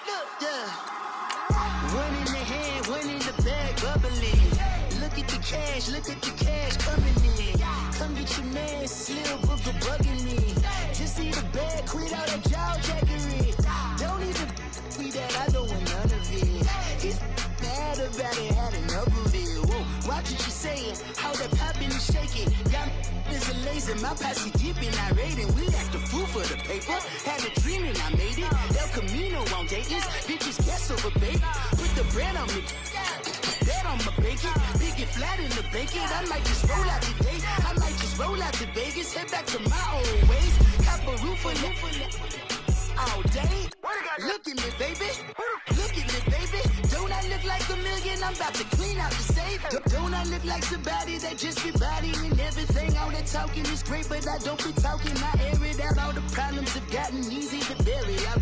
Yeah. One in the hand, one in the bag, bubbling. Look at the cash coming in. Come get your man, Slim Booker bugging me. Just see the bag, quit all that jaw jackery. Don't even me that, I don't want none of it. He's mad about it, had enough of it. Whoa, watch what you saying, how that poppin' and shaking. Got is a laser, my posse deep and I raiding. We act the fool for the paper. Had a dream and I made it. El Camino on Dayton's, bitches guess over baby. Put the bread on me. Bet on my bacon, big and flat in the bacon. I might just roll out today. I might just roll out to Vegas, head back to my old ways. Cop a roof for all day. Look at me, baby. Look at me, baby. Don't I look like a million? I'm about to clean out the safe. Don't I look like somebody that just be bodying everything? All that talking is great, but I don't be talking. I air it out. All the problems have gotten easy to bury. I'd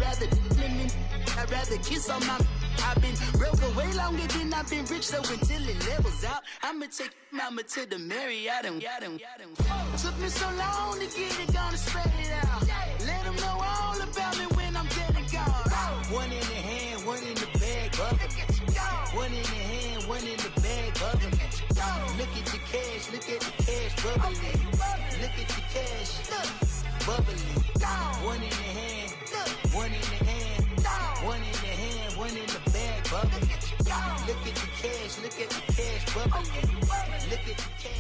rather kiss on my. I've been broke way longer than I've been rich, so until it levels out, I'ma take mama to the Marriott and took me so long to get it, gonna spread it out. Let them know all about me when I'm dead and gone. One in the hand, one in the bag, bubbling. One in the hand, one in the bag, bubbling. Look at the cash, bubbling. Look at the cash, bubbling. One in the hand, one in the hand, one in the hand, one in the bag, bubbling. Look at the cash, bubbling. Look at the cash.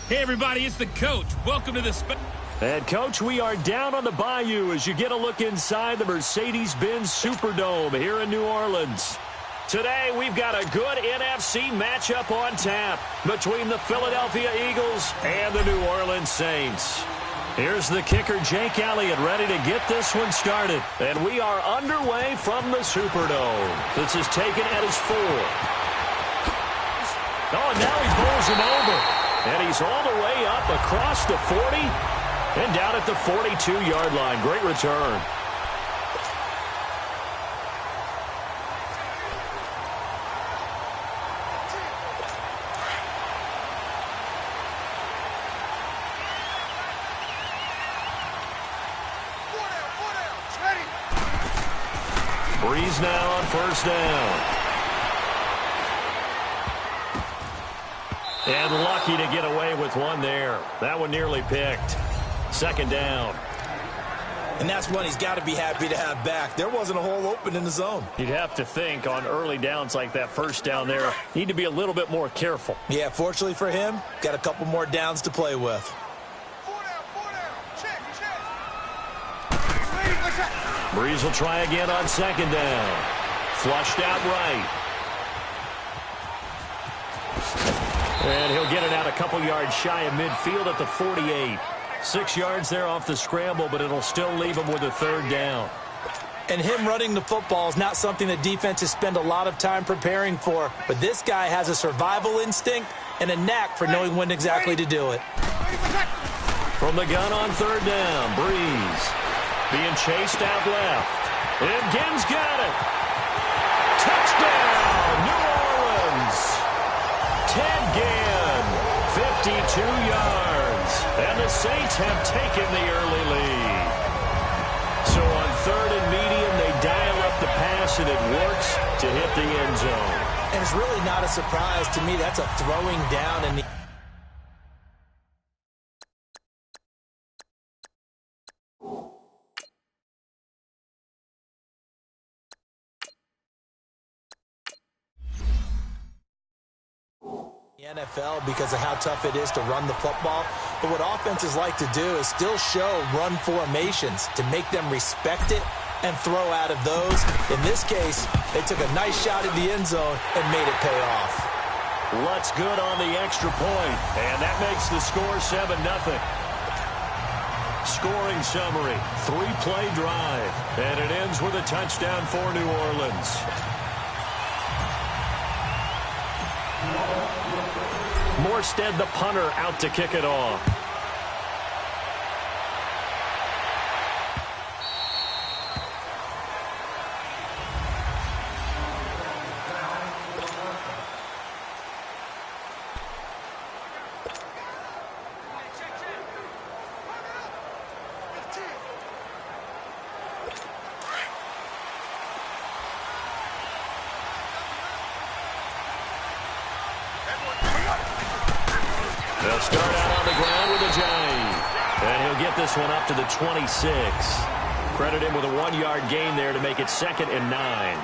Hey everybody, it's the coach. Welcome to the And, Coach, we are down on the bayou as you get a look inside the Mercedes-Benz Superdome here in New Orleans. Today, we've got a good NFC matchup on tap between the Philadelphia Eagles and the New Orleans Saints. Here's the kicker, Jake Elliott, ready to get this one started. And we are underway from the Superdome. This is taken at his 4. Oh, now he pulls him over. And he's all the way up across the 40 and down at the 42-yard line. Great return. Breeze now on first down. And lucky to get away with one there. That one nearly picked. Second down. And that's one he's got to be happy to have back. There wasn't a hole open in the zone. You'd have to think on early downs like that first down there, need to be a little bit more careful. Yeah, fortunately for him, got a couple more downs to play with. 4 down. Check. Breeze will try again on second down. Flushed out right. And he'll get it out a couple yards shy of midfield at the 48. 6 yards there off the scramble, but it'll still leave him with a third down. And him running the football is not something that defenses spend a lot of time preparing for. But this guy has a survival instinct and a knack for knowing when exactly to do it. From the gun on third down, Breeze being chased out left. And Ginn's got it. Touchdown, New Orleans. Ted Ginn, 52 yards. And the Saints have taken the early lead. So on third and medium, they dial up the pass, and it works to hit the end zone. And it's really not a surprise to me. That's a throwing down in the... NFL because of how tough it is to run the football. But what offenses like to do is still show run formations to make them respect it and throw out of those. In this case, they took a nice shot at the end zone and made it pay off. Lutz good on the extra point, and that makes the score 7-0. Scoring summary, 3-play drive, and it ends with a touchdown for New Orleans. Morstead, the punter, out to kick it off. this one up to the 26. Credit him with a 1-yard gain there to make it 2nd and 9.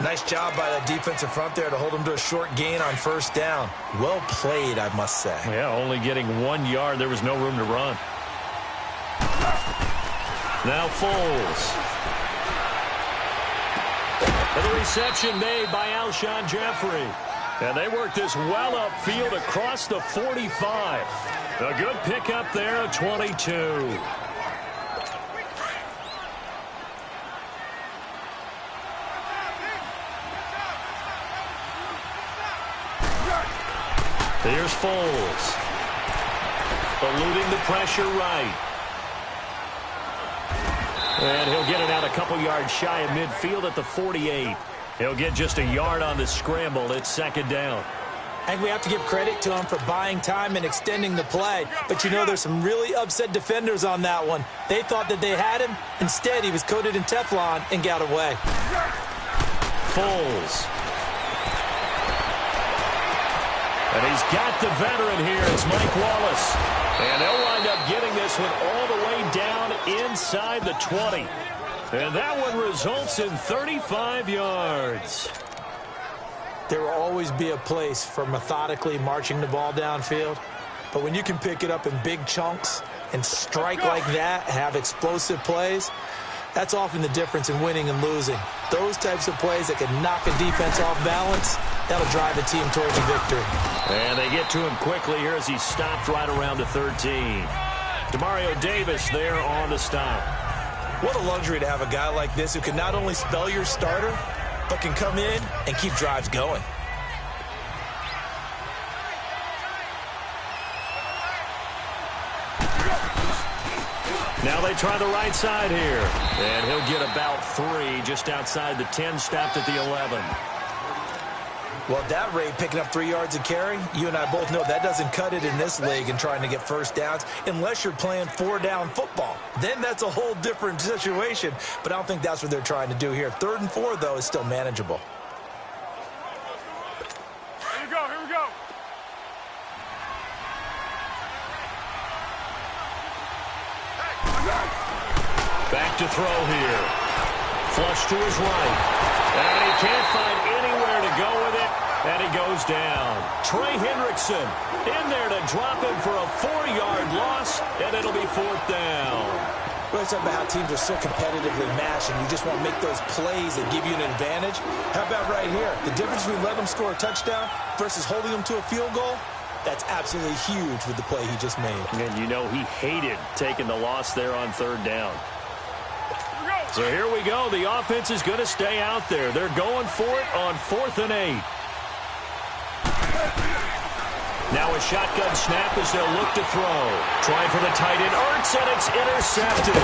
Nice job by the defensive front there to hold him to a short gain on 1st down. Well played, I must say. Yeah, only getting 1 yard. There was no room to run. Now Foles. And the reception made by Alshon Jeffrey. And they worked this well upfield across the 45. A good pickup there at 22. Here's Foles. Eluding the pressure right. And he'll get it out a couple yards shy of midfield at the 48. He'll get just a yard on the scramble. It's 2nd down. I think we have to give credit to him for buying time and extending the play. But, you know, there's some really upset defenders on that one. They thought that they had him. Instead, he was coated in Teflon and got away. Foles. And he's got the veteran here. It's Mike Wallace. And they'll wind up getting this one all the way down inside the 20. And that one results in 35 yards. There will always be a place for methodically marching the ball downfield. But when you can pick it up in big chunks and strike like that, have explosive plays, that's often the difference in winning and losing. Those types of plays that can knock a defense off balance, that'll drive the team towards a victory. And they get to him quickly here as he's stopped right around the 13. Demario Davis there on the stop. What a luxury to have a guy like this who can not only spell your starter, but can come in and keep drives going. Now they try the right side here. And he'll get about 3 just outside the 10, stopped at the 11. Well, at that rate, picking up 3 yards a carry, you and I both know that doesn't cut it in this league and trying to get 1st downs unless you're playing 4-down football. Then that's a whole different situation, but I don't think that's what they're trying to do here. 3rd and 4, though, is still manageable. Here we go, here we go. Back to throw here. Flush to his right. And he can't find anywhere to go with it. And he goes down. Trey Hendrickson in there to drop him for a 4-yard loss. And it'll be 4th down. We're talking about how teams are so competitively matched and you just want to make those plays that give you an advantage. How about right here? The difference between letting them score a touchdown versus holding them to a field goal, that's absolutely huge with the play he just made. And you know he hated taking the loss there on 3rd down. So here we go. The offense is going to stay out there. They're going for it on 4th and 8. Now a shotgun snap as they'll look to throw. Trying for the tight end, Ertz, and it's intercepted.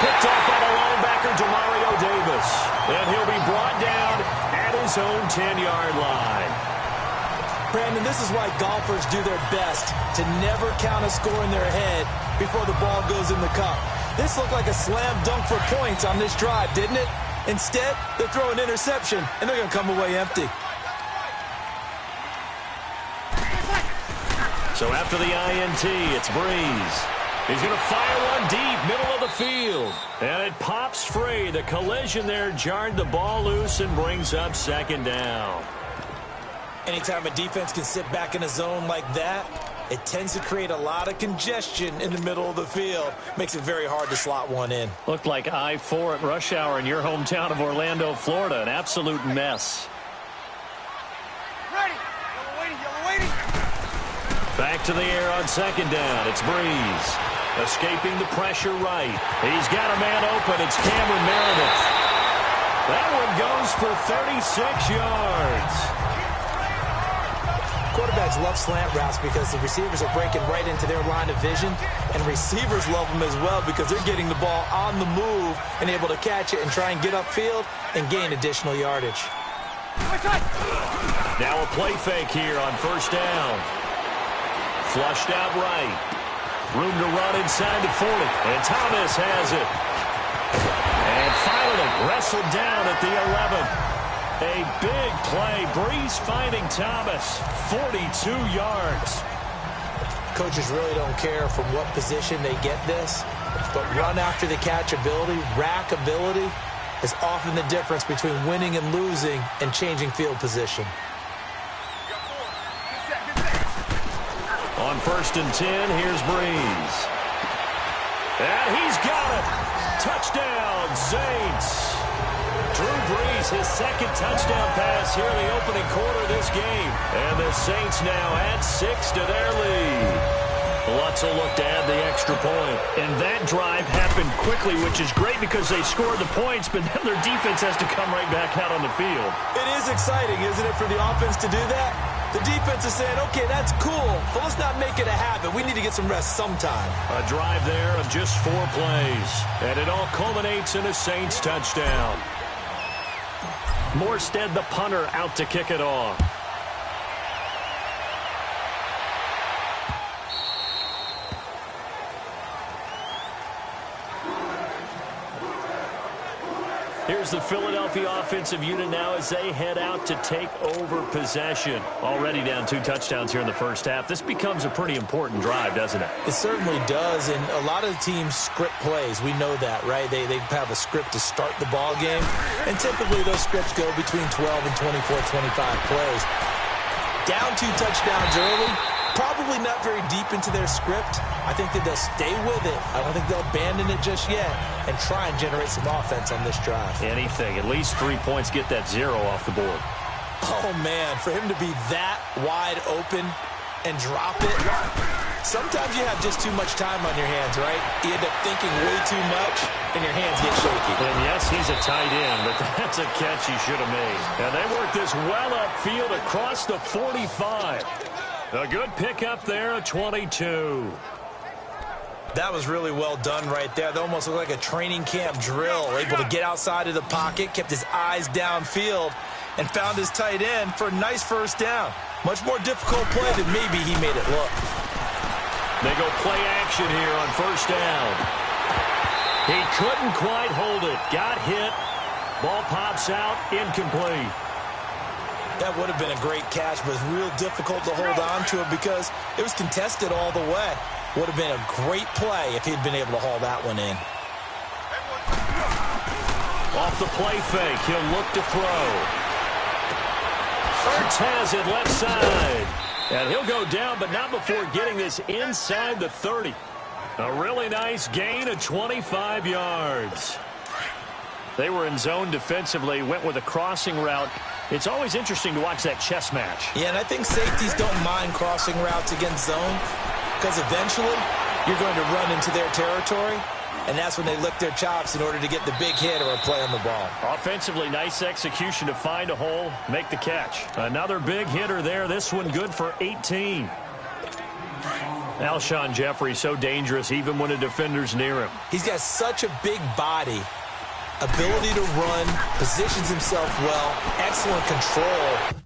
Picked off by the linebacker, Demario Davis. And he'll be brought down at his own 10-yard line. Brandon, this is why golfers do their best to never count a score in their head before the ball goes in the cup. This looked like a slam dunk for points on this drive, didn't it? Instead, they're throwing interception, and they're going to come away empty. So after the INT, it's Breeze. He's going to fire one deep, middle of the field. And it pops free. The collision there jarred the ball loose and brings up 2nd down. Anytime a defense can sit back in a zone like that, it tends to create a lot of congestion in the middle of the field. Makes it very hard to slot one in. Looked like I-4 at rush hour in your hometown of Orlando, Florida. An absolute mess. Ready. Yellow waiting, yellow waiting. Back to the air on 2nd down. It's Breeze. Escaping the pressure right. He's got a man open. It's Cameron Meredith. That one goes for 36 yards. Quarterbacks love slant routes because the receivers are breaking right into their line of vision, and receivers love them as well because they're getting the ball on the move and able to catch it and try and get upfield and gain additional yardage. Now a play fake here on 1st down. Flushed out right. Room to run inside the 40, and Thomas has it. And finally wrestled down at the 11. A big play. Breeze finding Thomas. 42 yards. coaches really don't care from what position they get this, but run after the catch ability, rack ability, is often the difference between winning and losing and changing field position. On 1st and 10, here's Breeze. And he's got it. Touchdown, Saints. Drew Brees, his second touchdown pass here in the opening quarter of this game. And the Saints now add 6 to their lead. Lutz will look to add the extra point. And that drive happened quickly, which is great because they scored the points, but then their defense has to come right back out on the field. It is exciting, isn't it, for the offense to do that? The defense is saying, okay, that's cool, but let's not make it a habit. We need to get some rest sometime. A drive there of just 4 plays. And it all culminates in a Saints touchdown. Morstead, the punter, out to kick it off. Here's the Philadelphia offensive unit now as they head out to take over possession. Already down 2 touchdowns here in the first half. This becomes a pretty important drive, doesn't it? It certainly does, and a lot of the teams script plays. We know that, right? They have a script to start the ball game, and typically those scripts go between 12 and 24, 25 plays. Down 2 touchdowns early, probably not very deep into their script. I think that they'll stay with it. I don't think they'll abandon it just yet and try and generate some offense on this drive. Anything. At least 3 points, get that 0 off the board. Oh, man, for him to be that wide open and drop it. Sometimes you have just too much time on your hands, right? You end up thinking way too much, and your hands get shaky. And yes, he's a tight end, but that's a catch he should have made. And they work this well upfield across the 45. A good pickup there, a 22. That was really well done right there. That almost looked like a training camp drill. Able to get outside of the pocket, kept his eyes downfield, and found his tight end for a nice first down. Much more difficult play than maybe he made it look. They go play action here on 1st down. He couldn't quite hold it. Got hit. Ball pops out, incomplete. That would have been a great catch, but it's real difficult to hold on to it because it was contested all the way. Would have been a great play if he'd been able to haul that one in. Off the play fake, he'll look to throw. Ertz has it left side. And he'll go down, but not before getting this inside the 30. A really nice gain of 25 yards. They were in zone defensively, went with a crossing route. It's always interesting to watch that chess match. Yeah, and I think safeties don't mind crossing routes against zone because eventually you're going to run into their territory, and that's when they lick their chops in order to get the big hit or a play on the ball. Offensively, nice execution to find a hole, make the catch. Another big hitter there, this one good for 18. Alshon Jeffrey, so dangerous even when a defender's near him. He's got such a big body. Ability to run, positions himself well, excellent control.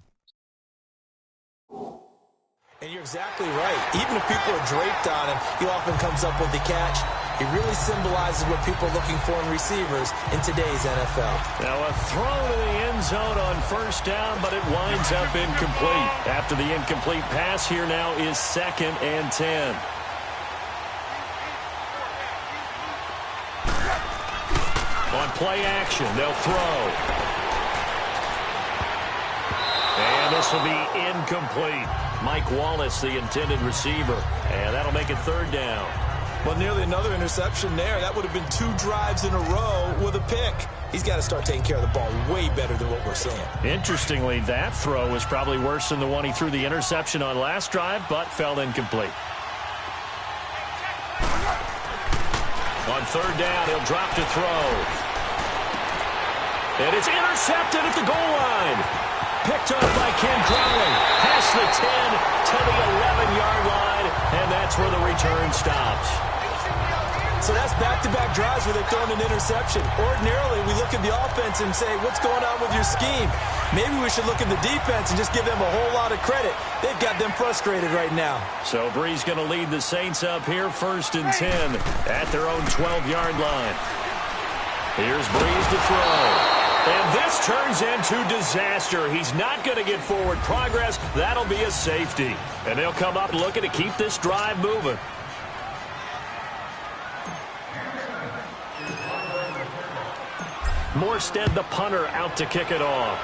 And you're exactly right. Even if people are draped on him, he often comes up with the catch. He really symbolizes what people are looking for in receivers in today's NFL. Now a throw to the end zone on 1st down, but it winds up incomplete. After the incomplete pass, here now is 2nd and 10. On play action, they'll throw. And this will be incomplete. Mike Wallace, the intended receiver. And that'll make it 3rd down. Well, nearly another interception there. That would have been 2 drives in a row with a pick. He's got to start taking care of the ball way better than what we're seeing. Interestingly, that throw was probably worse than the one he threw the interception on last drive, but fell incomplete. On 3rd down, he'll drop to throw. And it's intercepted at the goal line. Picked up by Ken Crowley. Past the 10 to the 11-yard line, and that's where the return stops. So that's back-to-back drives where they've thrown an interception. Ordinarily, we look at the offense and say, what's going on with your scheme? Maybe we should look at the defense and just give them a whole lot of credit. They've got them frustrated right now. So Brees going to lead the Saints up here, 1st and 10 at their own 12-yard line. Here's Brees to throw. And this turns into disaster. He's not going to get forward progress. That'll be a safety. And they'll come up looking to keep this drive moving. Morstead, the punter, out to kick it off.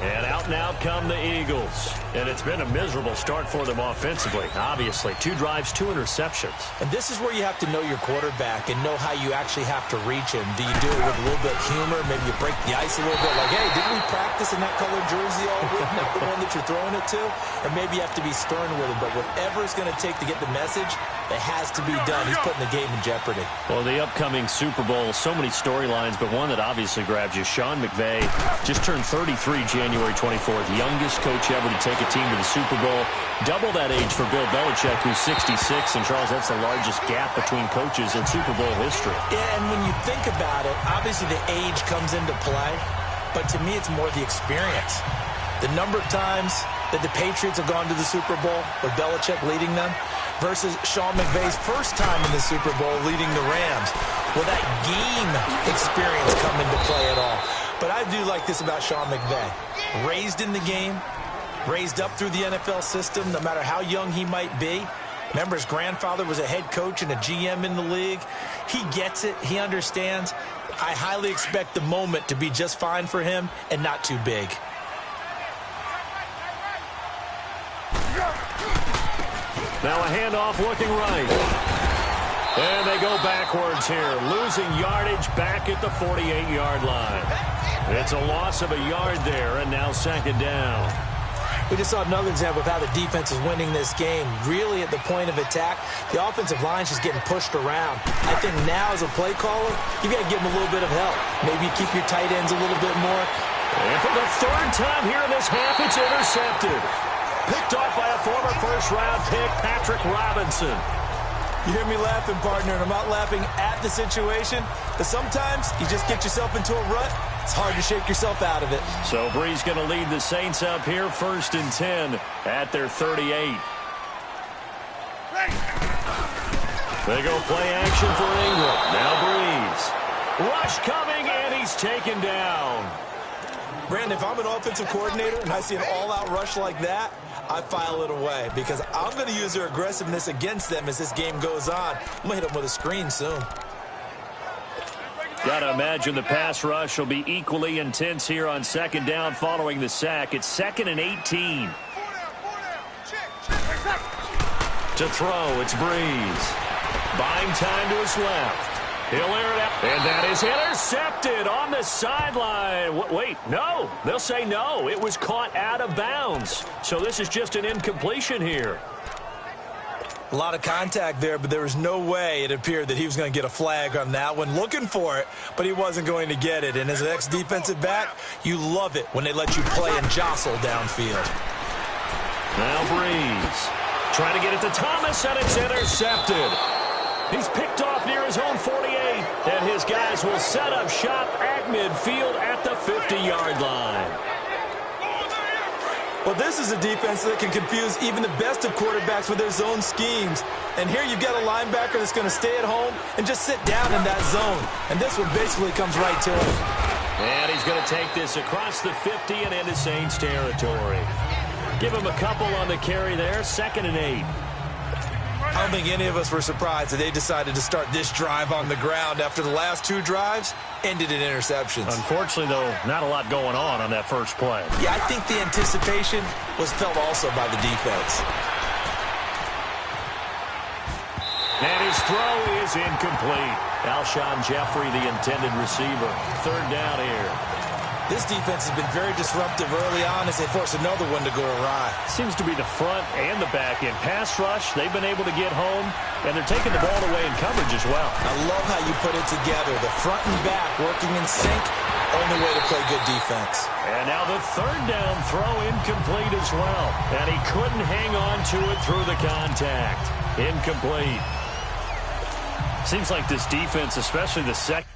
And out and out come the Eagles. And it's been a miserable start for them offensively. Obviously, 2 drives, 2 interceptions. And this is where you have to know your quarterback and know how you actually have to reach him. Do you do it with a little bit of humor? Maybe you break the ice a little bit. Like, hey, didn't we practice in that colored jersey all week? Not the one that you're throwing it to? Or maybe you have to be stern with him. But whatever it's going to take to get the message, it has to be done. He's putting the game in jeopardy. Well, the upcoming Super Bowl, so many storylines, but one that obviously grabs you. Sean McVay just turned 33 January 24th, youngest coach ever to take a team to the Super Bowl. Double that age for Bill Belichick, who's 66. And, Charles, that's the largest gap between coaches in Super Bowl history. Yeah, and when you think about it, obviously the age comes into play. But to me, it's more the experience. The number of times that the Patriots have gone to the Super Bowl with Belichick leading them versus Sean McVay's first time in the Super Bowl leading the Rams. Will that game experience come into play at all? But I do like this about Sean McVay. Raised in the game, raised up through the NFL system, no matter how young he might be. Remember, his grandfather was a head coach and a GM in the league. He gets it. He understands. I highly expect the moment to be just fine for him and not too big. Now a handoff looking right. And they go backwards here, losing yardage back at the 48-yard line. It's a loss of a yard there, and now 2nd down. We just saw another example of how the defense is winning this game. Really at the point of attack, the offensive line's just getting pushed around. I think now as a play caller, you got to give them a little bit of help. Maybe keep your tight ends a little bit more. And for the 3rd time here in this half, it's intercepted. Picked off by a former first-round pick, Patrick Robinson. You hear me laughing, partner, and I'm not laughing at the situation, but sometimes you just get yourself into a rut. It's hard to shake yourself out of it. So Bree's going to lead the Saints up here, 1st and 10 at their 38. They go play action for Ingram. Now Breeze. Rush coming, and he's taken down. Brandon, if I'm an offensive coordinator and I see an all-out rush like that, I file it away because I'm going to use their aggressiveness against them as this game goes on. I'm going to hit them with a screen soon. Got to imagine the pass rush will be equally intense here on 2nd down following the sack. It's 2nd and 18. To throw, it's Breeze. Buying time to his left. He'll air it out. And that is intercepted on the sideline. Wait, no. They'll say no. It was caught out of bounds. So this is just an incompletion here. A lot of contact there, but there was no way it appeared that he was going to get a flag on that one. Looking for it, but he wasn't going to get it. And as an ex-defensive back, you love it when they let you play and jostle downfield. Now Breeze. Trying to get it to Thomas, and it's intercepted. He's picked off near his own 48, and his guys will set up shop at midfield at the 50-yard line. Well, this is a defense that can confuse even the best of quarterbacks with their zone schemes. And here you've got a linebacker that's going to stay at home and just sit down in that zone. And this one basically comes right to him. And he's going to take this across the 50 and into Saints territory. Give him a couple on the carry there, 2nd and 8. I don't think any of us were surprised that they decided to start this drive on the ground after the last 2 drives ended in interceptions. Unfortunately, though, not a lot going on that first play. Yeah, I think the anticipation was felt also by the defense. And his throw is incomplete. Alshon Jeffrey, the intended receiver. 3rd down here. This defense has been very disruptive early on as they force another one to go awry. Seems to be the front and the back end. Pass rush, they've been able to get home, and they're taking the ball away in coverage as well. I love how you put it together. The front and back working in sync, only way to play good defense. And now the 3rd down throw incomplete as well. And he couldn't hang on to it through the contact. Incomplete. Seems like this defense, especially the second.